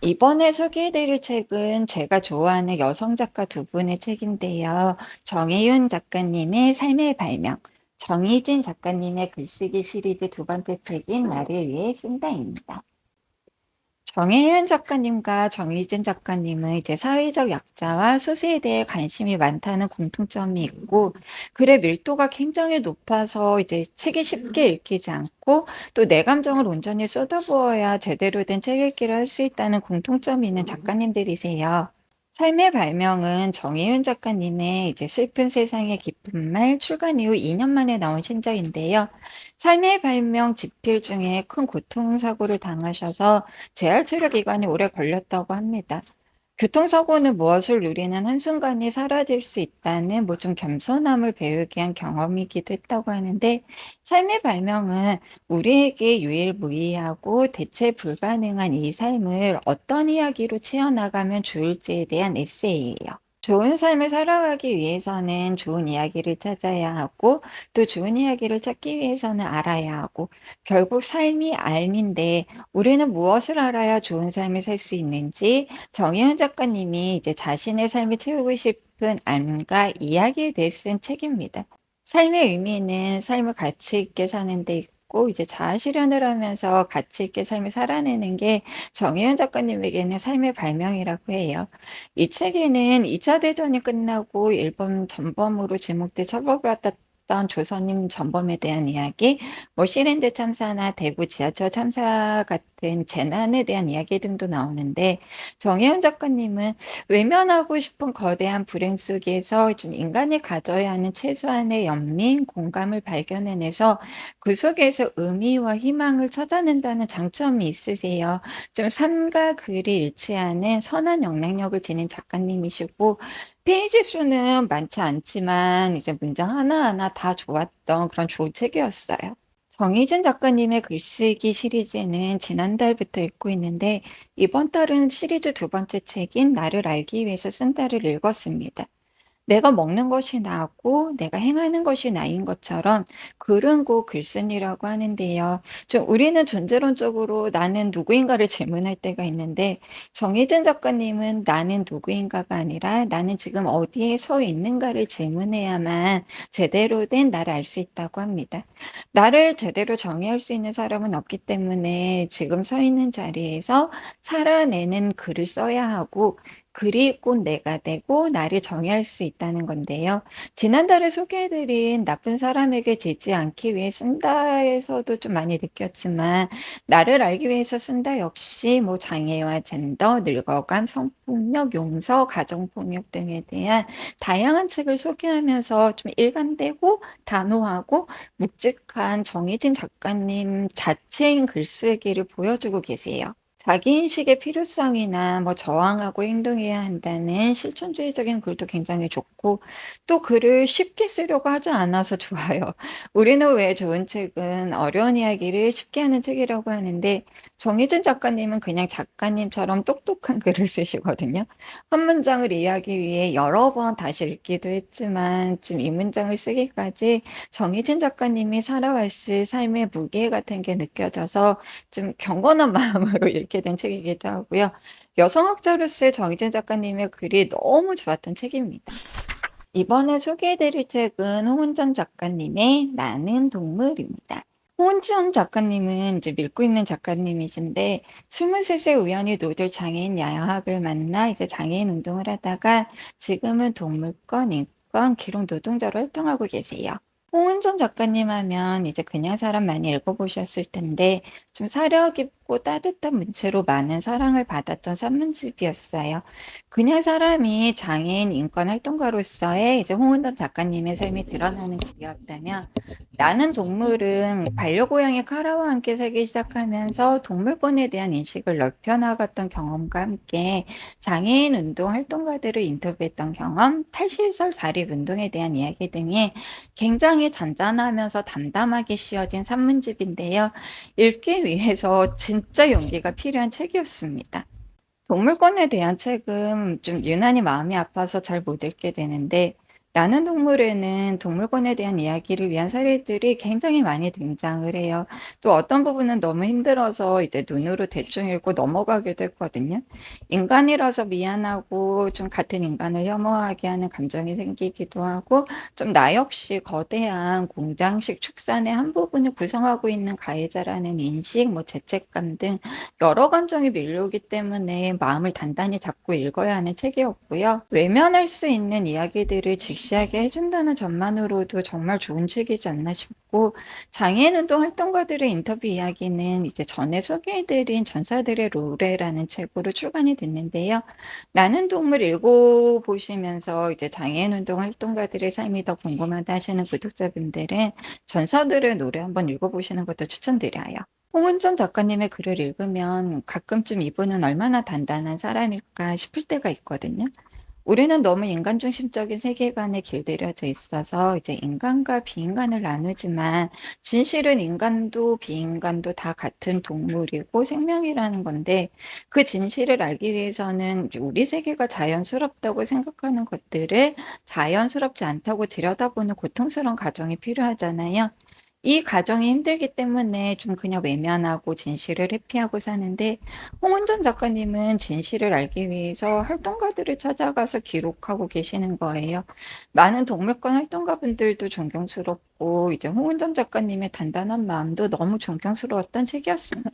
이번에 소개해드릴 책은 제가 좋아하는 여성 작가 두 분의 책인데요. 정혜윤 작가님의 삶의 발명, 정희진 작가님의 글쓰기 시리즈 두 번째 책인 나를 위해 쓴다입니다. 정혜윤 작가님과 정희진 작가님은 이제 사회적 약자와 소수에 대해 관심이 많다는 공통점이 있고, 글의 밀도가 굉장히 높아서 이제 책이 쉽게 읽히지 않고, 또 내 감정을 온전히 쏟아부어야 제대로 된 책 읽기를 할 수 있다는 공통점이 있는 작가님들이세요. 삶의 발명은 정혜윤 작가님의 이제 슬픈 세상의 깊은 말 출간 이후 2년 만에 나온 신작인데요. 삶의 발명 집필 중에 큰 교통사고를 당하셔서 재활치료 기간이 오래 걸렸다고 합니다. 교통사고는 무엇을 누리는 한순간이 사라질 수 있다는 뭐 좀 겸손함을 배우게 한 경험이기도 했다고 하는데, 삶의 발명은 우리에게 유일무이하고 대체 불가능한 이 삶을 어떤 이야기로 채워나가면 좋을지에 대한 에세이예요. 좋은 삶을 살아가기 위해서는 좋은 이야기를 찾아야 하고, 또 좋은 이야기를 찾기 위해서는 알아야 하고, 결국 삶이 알인데 우리는 무엇을 알아야 좋은 삶을 살 수 있는지 정혜은 작가님이 이제 자신의 삶을 채우고 싶은 안과 이야기에 대해 쓴 책입니다. 삶의 의미는 삶을 가치 있게 사는 데 있고, 이제 자아 실현을 하면서 가치 있게 삶을 살아내는 게 정혜은 작가님에게는 삶의 발명이라고 해요. 이 책에는 2차 대전이 끝나고 일본 전범으로 제목돼 처벌받았던 조선인 전범에 대한 이야기, 뭐 시랜드 참사나 대구 지하철 참사 같은 재난에 대한 이야기 등도 나오는데, 정혜원 작가님은 외면하고 싶은 거대한 불행 속에서 좀 인간이 가져야 하는 최소한의 연민, 공감을 발견해내서 그 속에서 의미와 희망을 찾아낸다는 장점이 있으세요. 좀 삶과 글이 일치하는 선한 영향력을 지닌 작가님이시고, 페이지 수는 많지 않지만 이제 문장 하나하나 다 좋았던 그런 좋은 책이었어요. 정희진 작가님의 글쓰기 시리즈는 지난달부터 읽고 있는데, 이번 달은 시리즈 두 번째 책인 나를 알기 위해서 쓴다를 읽었습니다. 내가 먹는 것이 나고 내가 행하는 것이 나인 것처럼 글은 곧 글쓴이라고 하는데요. 좀 우리는 존재론적으로 나는 누구인가를 질문할 때가 있는데, 정희진 작가님은 나는 누구인가가 아니라 나는 지금 어디에 서 있는가를 질문해야만 제대로 된 나를 알 수 있다고 합니다. 나를 제대로 정의할 수 있는 사람은 없기 때문에 지금 서 있는 자리에서 살아내는 글을 써야 하고, 글이 곧 내가 되고 나를 정의할 수 있다는 건데요. 지난달에 소개해드린 나쁜 사람에게 지지 않기 위해 쓴다에서도 좀 많이 느꼈지만, 나를 알기 위해서 쓴다 역시 뭐 장애와 젠더, 늙어감, 성폭력, 용서, 가정폭력 등에 대한 다양한 책을 소개하면서 좀 일관되고 단호하고 묵직한 정희진 작가님 자체인 글쓰기를 보여주고 계세요. 자기인식의 필요성이나 뭐 저항하고 행동해야 한다는 실천주의적인 글도 굉장히 좋고, 또 글을 쉽게 쓰려고 하지 않아서 좋아요. 우리는 왜 좋은 책은 어려운 이야기를 쉽게 하는 책이라고 하는데, 정희진 작가님은 그냥 작가님처럼 똑똑한 글을 쓰시거든요. 한 문장을 이해하기 위해 여러 번 다시 읽기도 했지만, 좀 이 문장을 쓰기까지 정희진 작가님이 살아왔을 삶의 무게 같은 게 느껴져서 좀 경건한 마음으로 읽게 된 책이기도 하고요. 여성학자로서의 정희진 작가님의 글이 너무 좋았던 책입니다. 이번에 소개해 드릴 책은 홍은정 작가님의 나는 동물입니다. 홍은정 작가님은 이제 믿고 있는 작가님이신데, 23세 우연히 노들 장애인 야학을 만나 이제 장애인 운동을 하다가 지금은 동물권, 인권, 기록 노동자로 활동하고 계세요. 홍은정 작가님 하면 이제 그냥 사람 많이 읽어보셨을 텐데, 좀 사려 깊고 따뜻한 문체로 많은 사랑을 받았던 산문집이었어요. 그냥 사람이 장애인 인권 활동가로서의 이제 홍은정 작가님의 삶이 드러나는 글이었다면, 나는 동물은 반려고양이 카라와 함께 살기 시작하면서 동물권에 대한 인식을 넓혀 나갔던 경험과 함께 장애인 운동 활동가들을 인터뷰했던 경험, 탈시설 사립 운동에 대한 이야기 등이 굉장히 잔잔하면서 담담하게 씌어진 산문집인데요. 읽기 위해서 진짜 용기가 필요한 책이었습니다. 동물권에 대한 책은 좀 유난히 마음이 아파서 잘 못 읽게 되는데, 나는 동물에는 동물권에 대한 이야기를 위한 사례들이 굉장히 많이 등장을 해요. 또 어떤 부분은 너무 힘들어서 이제 눈으로 대충 읽고 넘어가기도 했거든요. 인간이라서 미안하고 좀 같은 인간을 혐오하게 하는 감정이 생기기도 하고 좀 나 역시 거대한 공장식 축산의 한 부분을 구성하고 있는 가해자라는 인식, 뭐 죄책감 등 여러 감정이 밀려오기 때문에 마음을 단단히 잡고 읽어야 하는 책이었고요. 외면할 수 있는 이야기들을 직시하게 해준다는 점만으로도 정말 좋은 책이지 않나 싶고, 장애인 운동 활동가들의 인터뷰 이야기는 이제 전에 소개해드린 전사들의 노래라는 책으로 출간이 됐는데요. 나는 동물 읽어보시면서 이제 장애인 운동 활동가들의 삶이 더 궁금하다 하시는 구독자분들은 전사들의 노래 한번 읽어보시는 것도 추천드려요. 홍은전 작가님의 글을 읽으면 가끔쯤 이분은 얼마나 단단한 사람일까 싶을 때가 있거든요. 우리는 너무 인간 중심적인 세계관에 길들여져 있어서 이제 인간과 비인간을 나누지만 진실은 인간도 비인간도 다 같은 동물이고 생명이라는 건데 그 진실을 알기 위해서는 우리 세계가 자연스럽다고 생각하는 것들을 자연스럽지 않다고 들여다보는 고통스러운 과정이 필요하잖아요. 이 과정이 힘들기 때문에 좀 그냥 외면하고 진실을 회피하고 사는데 홍은전 작가님은 진실을 알기 위해서 활동가들을 찾아가서 기록하고 계시는 거예요. 많은 동물권 활동가분들도 존경스럽고 이제 홍은전 작가님의 단단한 마음도 너무 존경스러웠던 책이었습니다.